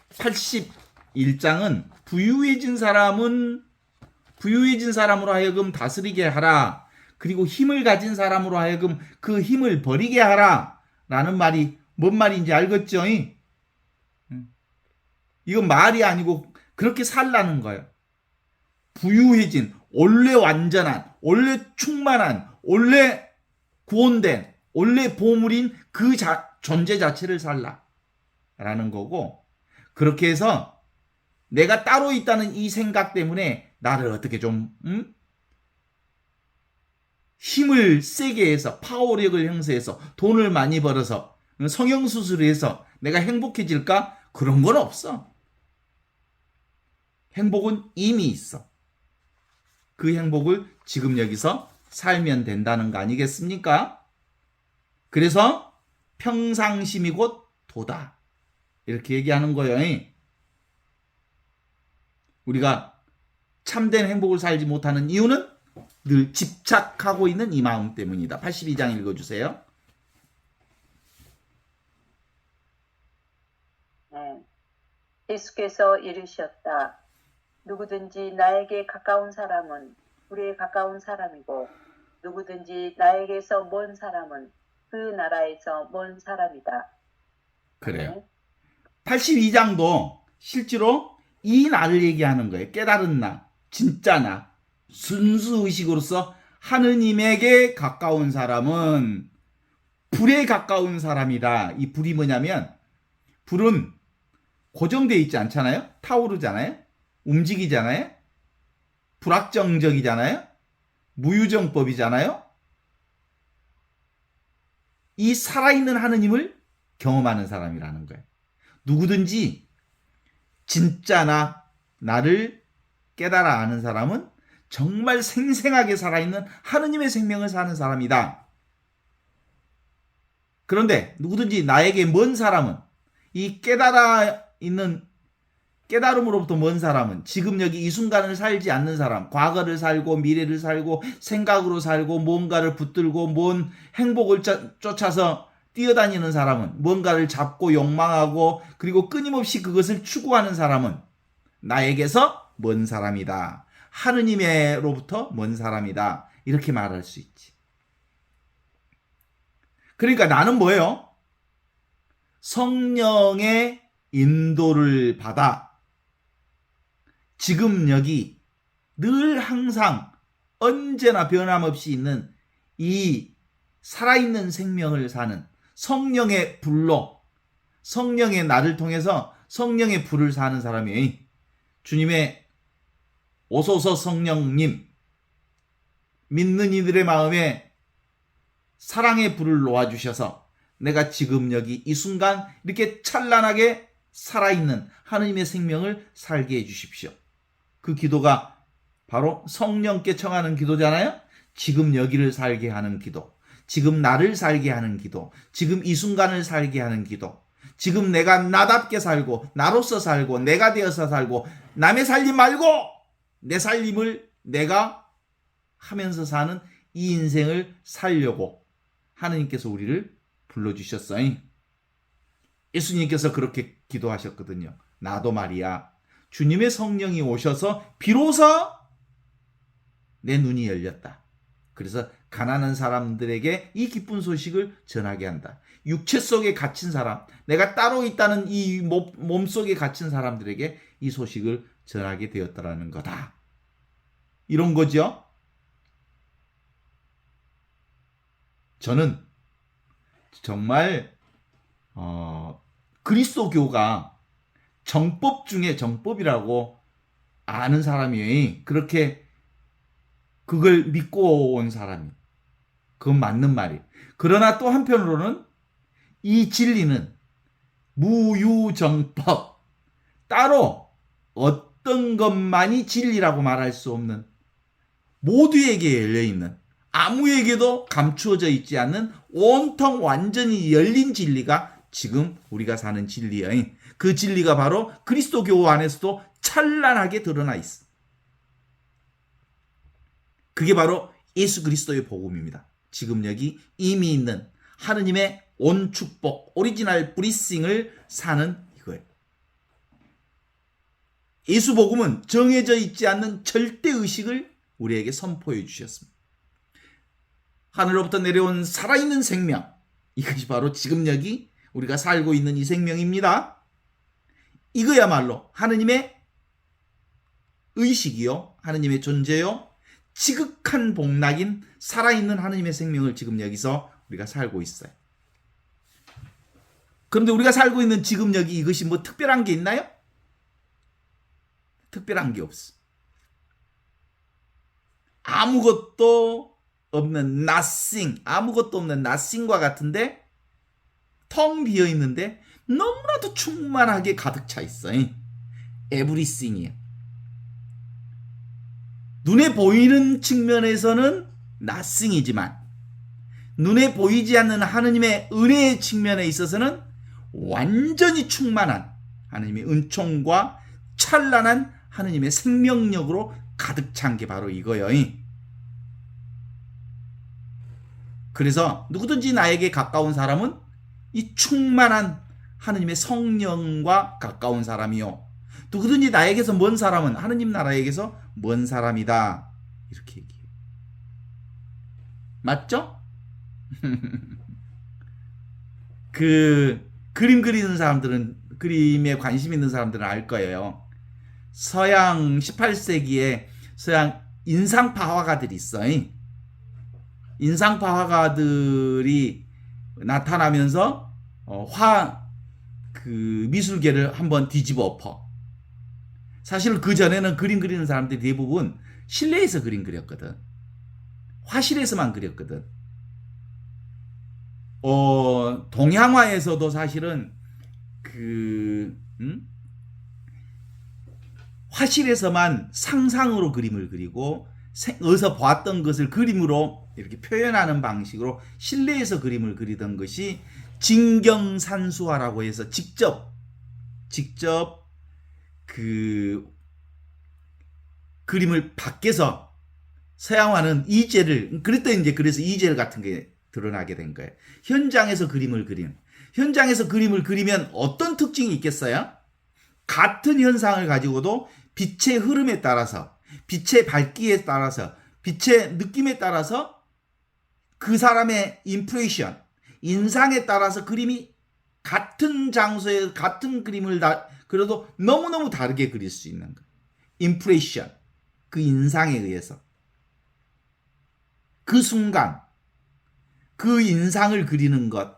81장은 부유해진 사람으로 하여금 다스리게 하라. 그리고 힘을 가진 사람으로 하여금 그 힘을 버리게 하라. 라는 말이 뭔 말인지 알겠죠? 이건 말이 아니고 그렇게 살라는 거예요. 부유해진, 원래 완전한, 원래 충만한, 원래 구원된, 원래 보물인 그 존재 자체를 살라. 라는 거고, 그렇게 해서 내가 따로 있다는 이 생각 때문에 나를 어떻게 좀 힘을 세게 해서 파워력을 형성해서 돈을 많이 벌어서 성형수술을 해서 내가 행복해질까? 그런 건 없어. 행복은 이미 있어. 그 행복을 지금 여기서 살면 된다는 거 아니겠습니까? 그래서 평상심이 곧 도다. 이렇게 얘기하는 거예요. 우리가 참된 행복을 살지 못하는 이유는 늘 집착하고 있는 이 마음 때문이다. 82장 읽어주세요.
네. 예수께서 이르셨다. 누구든지 나에게 가까운 사람은 불에 가까운 사람이고 누구든지 나에게서 먼 사람은 그 나라에서 먼 사람이다.
그래요.
네.
82장도 실제로 이 나를 얘기하는 거예요. 깨달은 나, 진짜 나, 순수의식으로서 하느님에게 가까운 사람은 불에 가까운 사람이다. 이 불이 뭐냐면 불은 고정되어 있지 않잖아요. 타오르잖아요. 움직이잖아요. 불확정적이잖아요. 무유정법이잖아요. 이 살아있는 하느님을 경험하는 사람이라는 거예요. 누구든지 진짜 나를 깨달아 아는 사람은 정말 생생하게 살아있는 하느님의 생명을 사는 사람이다. 그런데 누구든지 나에게 먼 사람은 이 깨달아 있는 깨달음으로부터 먼 사람은 지금 여기 이 순간을 살지 않는 사람, 과거를 살고 미래를 살고 생각으로 살고 뭔가를 붙들고 뭔 행복을 쫓아서 뛰어다니는 사람은 뭔가를 잡고 욕망하고 그리고 끊임없이 그것을 추구하는 사람은 나에게서 먼 사람이다. 하느님으로부터 먼 사람이다. 이렇게 말할 수 있지. 그러니까 나는 뭐예요? 성령의 인도를 받아 지금 여기 늘 항상 언제나 변함없이 있는 이 살아있는 생명을 사는 성령의 불로 성령의 나를 통해서 성령의 불을 사는 사람이에요. 주님의 오소서 성령님 믿는 이들의 마음에 사랑의 불을 놓아주셔서 내가 지금 여기 이 순간 이렇게 찬란하게 살아있는 하느님의 생명을 살게 해주십시오. 그 기도가 바로 성령께 청하는 기도잖아요. 지금 여기를 살게 하는 기도, 지금 나를 살게 하는 기도, 지금 이 순간을 살게 하는 기도, 지금 내가 나답게 살고 나로서 살고 내가 되어서 살고 남의 살림 말고 내 살림을 내가 하면서 사는 이 인생을 살려고 하느님께서 우리를 불러주셨어요. 예수님께서 그렇게 기도하셨거든요. 나도 말이야. 주님의 성령이 오셔서 비로소 내 눈이 열렸다. 그래서 가난한 사람들에게 이 기쁜 소식을 전하게 한다. 육체 속에 갇힌 사람, 내가 따로 있다는 이 몸 속에 갇힌 사람들에게 이 소식을 전하게 되었다라는 거다. 이런 거죠. 저는 정말 그리스도교가 정법 중에 정법이라고 아는 사람이 그렇게 그걸 믿고 온 사람이 그건 맞는 말이에요. 그러나 또 한편으로는 이 진리는 무유정법 따로 어떤 것만이 진리라고 말할 수 없는 모두에게 열려있는 아무에게도 감추어져 있지 않는 온통 완전히 열린 진리가 지금 우리가 사는 진리예요. 그 진리가 바로 그리스도교 안에서도 찬란하게 드러나 있어. 그게 바로 예수 그리스도의 복음입니다. 지금 여기 이미 있는 하느님의 온 축복, 오리지널 브리싱을 사는 이거예요. 예수 복음은 정해져 있지 않는 절대 의식을 우리에게 선포해 주셨습니다. 하늘로부터 내려온 살아있는 생명, 이것이 바로 지금 여기 우리가 살고 있는 이 생명입니다. 이거야말로 하느님의 의식이요, 하느님의 존재요, 지극한 복락인 살아있는 하느님의 생명을 지금 여기서 우리가 살고 있어요. 그런데 우리가 살고 있는 지금 여기 이것이 뭐 특별한 게 있나요? 특별한 게 없어. 아무것도 없는 nothing, 아무것도 없는 nothing과 같은데 텅 비어 있는데 너무나도 충만하게 가득 차 있어. everything이에요. 눈에 보이는 측면에서는 nothing이지만 눈에 보이지 않는 하느님의 은혜의 측면에 있어서는 완전히 충만한 하느님의 은총과 찬란한 하느님의 생명력으로 가득 찬 게 바로 이거예요. 그래서 누구든지 나에게 가까운 사람은 이 충만한 하느님의 성령과 가까운 사람이요, 누구든지 나에게서 먼 사람은 하느님 나라에게서 먼 사람이다. 이렇게 얘기해요. 맞죠? 그 그림 그리는 사람들은, 그림에 관심 있는 사람들은 알 거예요. 서양 18세기에 서양 인상파 화가들이 있어요. 인상파 화가들이 나타나면서 그 미술계를 한번 뒤집어 엎어. 사실 그 전에는 그림 그리는 사람들이 대부분 실내에서 그림 그렸거든. 화실에서만 그렸거든. 동양화에서도 사실은 화실에서만 상상으로 그림을 그리고 어디서 보았던 것을 그림으로 이렇게 표현하는 방식으로 실내에서 그림을 그리던 것이 진경산수화라고 해서 직접 그 그림을 밖에서, 서양화는 이젤을 그랬더니 이제 그래서 이젤 같은 게 드러나게 된 거예요. 현장에서 그림을 그리면 어떤 특징이 있겠어요? 같은 현상을 가지고도 빛의 흐름에 따라서, 빛의 밝기에 따라서, 빛의 느낌에 따라서 그 사람의 임프레션, 인상에 따라서 그림이 같은 장소에 같은 그림을 그래도 너무너무 다르게 그릴 수 있는 거예요. 임프레션, 그 인상에 의해서. 그 순간 그 인상을 그리는 것,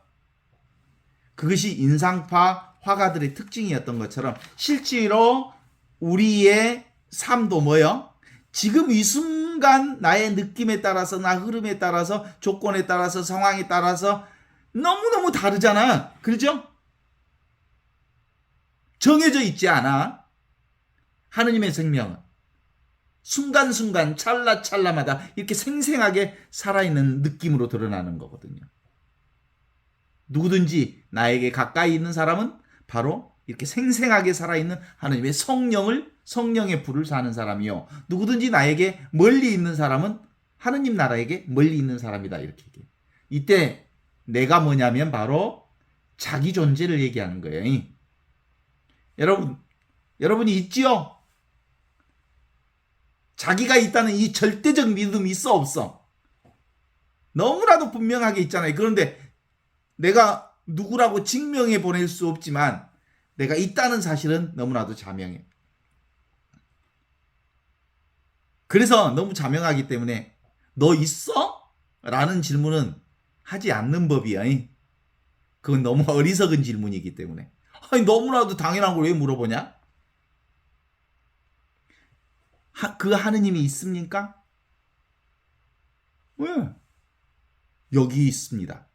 그것이 인상파 화가들의 특징이었던 것처럼 실제로 우리의 삶도 뭐요? 지금 이 순간 나의 느낌에 따라서, 나 흐름에 따라서, 조건에 따라서, 상황에 따라서 너무너무 다르잖아. 그렇죠? 정해져 있지 않아. 하느님의 생명은 순간순간 찰나찰나마다 이렇게 생생하게 살아있는 느낌으로 드러나는 거거든요. 누구든지 나에게 가까이 있는 사람은 바로 이렇게 생생하게 살아있는 하느님의 성령의 불을 사는 사람이요, 누구든지 나에게 멀리 있는 사람은 하느님 나라에게 멀리 있는 사람이다. 이렇게 얘기해요. 이때 내가 뭐냐면 바로 자기 존재를 얘기하는 거예요. 여러분이 있지요? 자기가 있다는 이 절대적 믿음이 있어 없어? 너무나도 분명하게 있잖아요. 그런데 내가 누구라고 증명해 보낼 수 없지만 내가 있다는 사실은 너무나도 자명해. 그래서 너무 자명하기 때문에 너 있어? 라는 질문은 하지 않는 법이야. 그건 너무 어리석은 질문이기 때문에. 아니, 너무나도 당연한 걸 왜 물어보냐? 그 하느님이 있습니까? 왜? 여기 있습니다.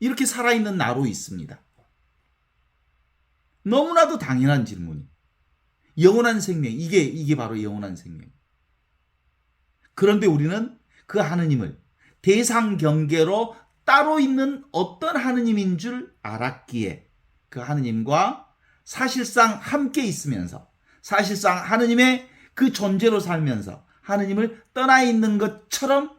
이렇게 살아있는 나로 있습니다. 너무나도 당연한 질문이. 영원한 생명, 이게 바로 영원한 생명. 그런데 우리는 그 하느님을 대상 경계로 따로 있는 어떤 하느님인 줄 알았기에 그 하느님과 사실상 함께 있으면서 사실상 하느님의 그 존재로 살면서 하느님을 떠나 있는 것처럼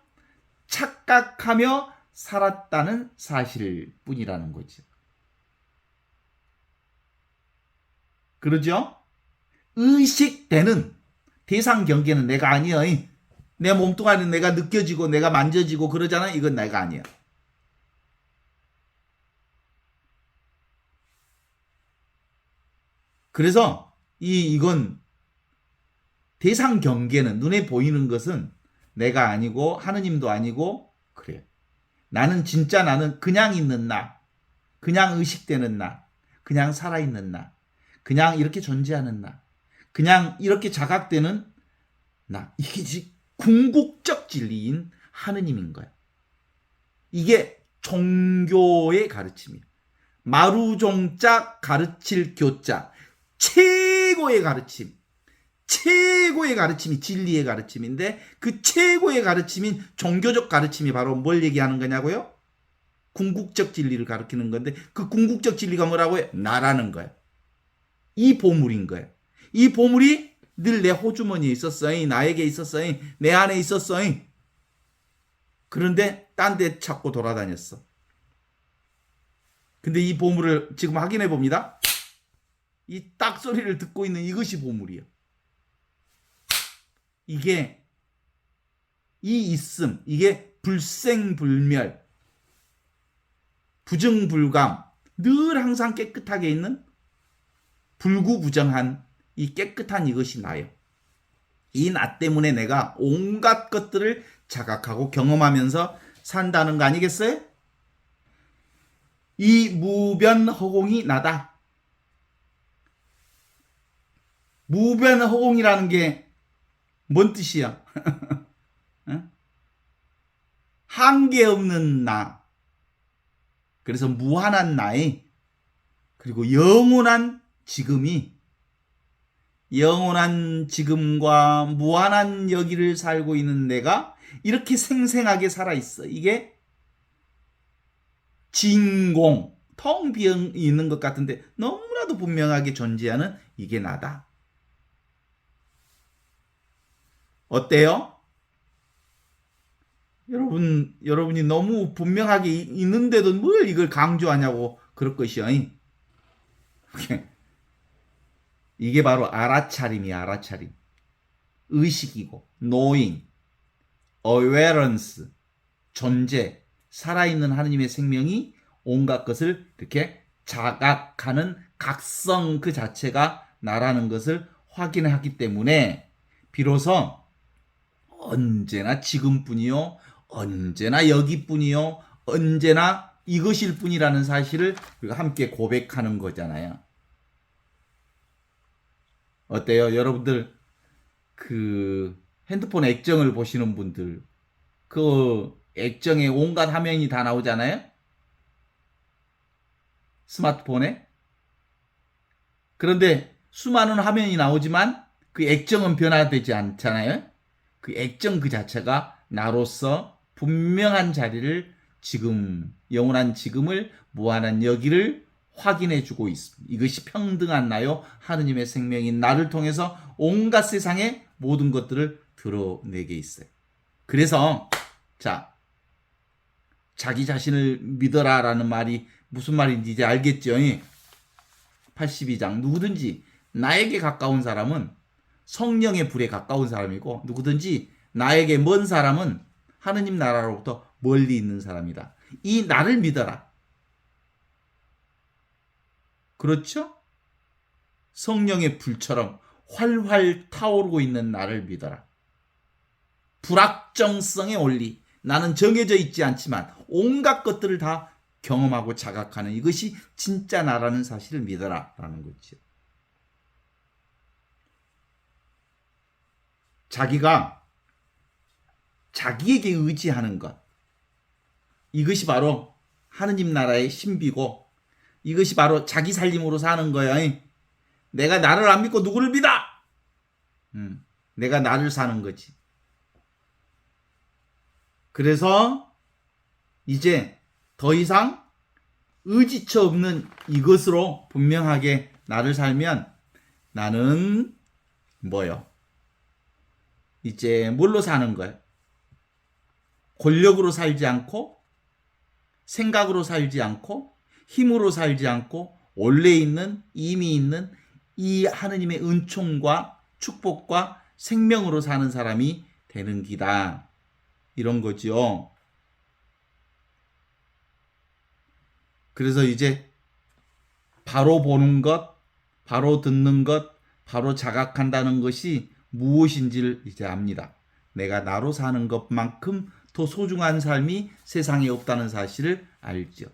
착각하며 살았다는 사실 뿐이라는 거죠. 그러죠? 의식되는 대상 경계는 내가 아니야. 내 몸뚱아리는 내가 느껴지고 내가 만져지고 그러잖아. 이건 내가 아니야. 그래서 이건 대상 경계는 눈에 보이는 것은 내가 아니고 하느님도 아니고 그래요. 나는 진짜 나는 그냥 있는 나, 그냥 의식되는 나, 그냥 살아있는 나, 그냥 이렇게 존재하는 나, 그냥 이렇게 자각되는 나. 이게 궁극적 진리인 하느님인 거야. 이게 종교의 가르침이에요. 마루종자 가르칠 교자. 최고의 가르침. 최고의 가르침이 진리의 가르침인데 그 최고의 가르침인 종교적 가르침이 바로 뭘 얘기하는 거냐고요? 궁극적 진리를 가르치는 건데 그 궁극적 진리가 뭐라고요? 나라는 거예요. 이 보물인 거예요. 이 보물이 늘 내 호주머니에 있었어요. 나에게 있었어요. 내 안에 있었어요. 그런데 딴 데 찾고 돌아다녔어. 근데 이 보물을 지금 확인해 봅니다. 이 딱 소리를 듣고 있는 이것이 보물이에요. 이게 이 있음, 이게 불생불멸, 부정불감, 늘 항상 깨끗하게 있는 불구부정한 이 깨끗한 이것이 나예요. 이 나 때문에 내가 온갖 것들을 자각하고 경험하면서 산다는 거 아니겠어요? 이 무변허공이 나다. 무변허공이라는 게 뭔 뜻이야? 한계 없는 나. 그래서 무한한 나의 그리고 영원한 지금이 영원한 지금과 무한한 여기를 살고 있는 내가 이렇게 생생하게 살아있어. 이게 진공, 텅 비어 있는 것 같은데 너무나도 분명하게 존재하는 이게 나다. 어때요? 여러분이 너무 분명하게 있는데도 뭘 이걸 강조하냐고 그럴 것이요. 이게 바로 알아차림이야, 알아차림. 의식이고, knowing, awareness, 존재, 살아있는 하느님의 생명이 온갖 것을 이렇게 자각하는 각성 그 자체가 나라는 것을 확인하기 때문에 비로소 언제나 지금뿐이요, 언제나 여기뿐이요, 언제나 이것일 뿐이라는 사실을 우리가 함께 고백하는 거잖아요. 어때요? 여러분들 그 핸드폰 액정을 보시는 분들 그 액정에 온갖 화면이 다 나오잖아요. 스마트폰에. 그런데 수많은 화면이 나오지만 그 액정은 변화되지 않잖아요. 그 액정 그 자체가 나로서 분명한 자리를 지금 영원한 지금을 무한한 여기를 확인해 주고 있습니다. 이것이 평등한 나요. 하느님의 생명인 나를 통해서 온갖 세상의 모든 것들을 드러내게 있어요. 그래서 자기 자신을 믿어라라는 말이 무슨 말인지 이제 알겠죠? 82장 누구든지 나에게 가까운 사람은 성령의 불에 가까운 사람이고 누구든지 나에게 먼 사람은 하느님 나라로부터 멀리 있는 사람이다. 이 나를 믿어라. 그렇죠? 성령의 불처럼 활활 타오르고 있는 나를 믿어라. 불확정성의 원리. 나는 정해져 있지 않지만 온갖 것들을 다 경험하고 자각하는 이것이 진짜 나라는 사실을 믿어라 라는 거죠. 자기가 자기에게 의지하는 것, 이것이 바로 하느님 나라의 신비고 이것이 바로 자기 살림으로 사는 거야. 내가 나를 안 믿고 누구를 믿어? 내가 나를 사는 거지. 그래서 이제 더 이상 의지처 없는 이것으로 분명하게 나를 살면 나는 뭐요? 이제 뭘로 사는 거예요? 권력으로 살지 않고 생각으로 살지 않고 힘으로 살지 않고 원래 있는 이미 있는 이 하느님의 은총과 축복과 생명으로 사는 사람이 되는 기다. 이런 거죠. 그래서 이제 바로 보는 것, 바로 듣는 것, 바로 자각한다는 것이 무엇인지를 이제 압니다. 내가 나로 사는 것만큼 더 소중한 삶이 세상에 없다는 사실을 알죠.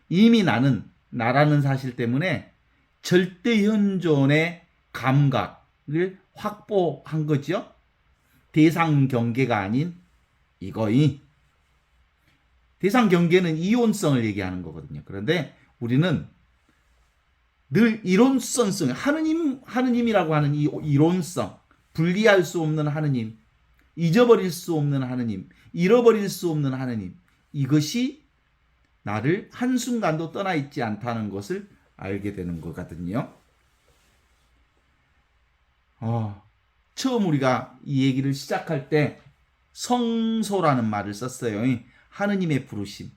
이미 나는 나라는 사실 때문에 절대 현존의 감각을 확보한 거죠. 대상 경계가 아닌 이거이. 대상 경계는 이론성을 얘기하는 거거든요. 그런데 우리는 늘 이론성성, 하느님이라고 하는 이 이론성, 분리할 수 없는 하느님, 잊어버릴 수 없는 하느님, 잃어버릴 수 없는 하느님, 이것이 나를 한순간도 떠나 있지 않다는 것을 알게 되는 거거든요. 처음 우리가 이 얘기를 시작할 때 성소라는 말을 썼어요. 하느님의 부르심.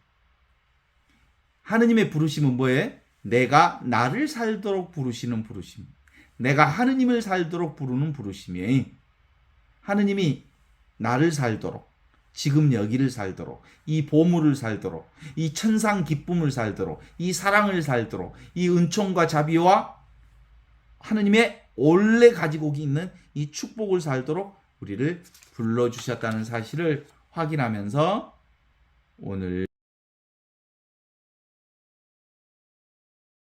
하느님의 부르심은 뭐예요? 내가 나를 살도록 부르시는 부르심. 내가 하느님을 살도록 부르는 부르심이에요. 하느님이 나를 살도록, 지금 여기를 살도록, 이 보물을 살도록, 이 천상 기쁨을 살도록, 이 사랑을 살도록, 이 은총과 자비와 하느님의 원래 가지고 있는 이 축복을 살도록 우리를 불러주셨다는 사실을 확인하면서 오늘